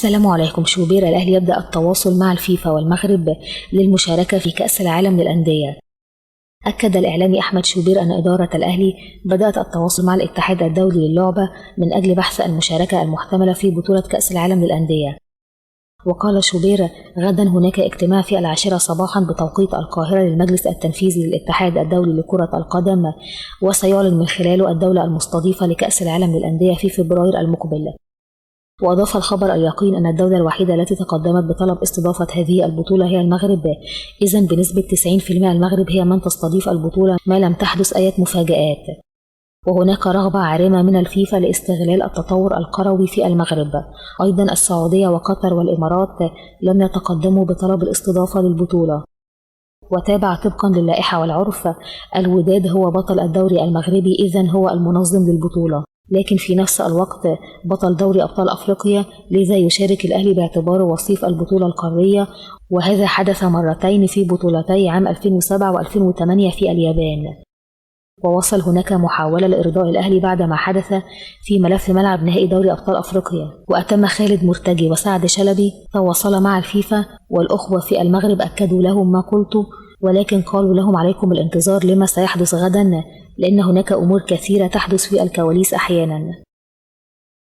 السلام عليكم. شوبير الأهلي يبدأ التواصل مع الفيفا والمغرب للمشاركة في كأس العالم للأندية. أكد الإعلامي أحمد شوبير أن إدارة الأهلي بدأت التواصل مع الاتحاد الدولي للعبة من أجل بحث المشاركة المحتملة في بطولة كأس العالم للأندية. وقال شوبير: غدا هناك اجتماع في 10 صباحا بتوقيت القاهرة للمجلس التنفيذي للاتحاد الدولي لكرة القدم، وسيعلن من خلاله الدولة المستضيفة لكأس العالم للأندية في فبراير المقبل. وأضاف الخبر اليقين أن الدولة الوحيدة التي تقدمت بطلب استضافة هذه البطولة هي المغرب، إذن بنسبة 90% المغرب هي من تستضيف البطولة ما لم تحدث أي مفاجآت. وهناك رغبة عارمة من الفيفا لاستغلال التطور الكروي في المغرب. أيضا السعودية وقطر والإمارات لم يتقدموا بطلب الاستضافة للبطولة. وتابع: طبقا للائحة والعرف الوداد هو بطل الدوري المغربي، إذن هو المنظم للبطولة، لكن في نفس الوقت بطل دوري أبطال أفريقيا، لذا يشارك الأهلي باعتباره وصيف البطولة القارية، وهذا حدث مرتين في بطولتي عام 2007 و2008 في اليابان. ووصل هناك محاولة لإرضاء الأهلي بعدما حدث في ملف ملعب نهائي دوري أبطال أفريقيا، وأتم خالد مرتجي وسعد شلبي تواصل مع الفيفا، والأخوة في المغرب أكدوا لهم ما قلت، ولكن قالوا لهم عليكم الانتظار لما سيحدث غدا، لأن هناك أمور كثيرة تحدث في الكواليس أحيانا.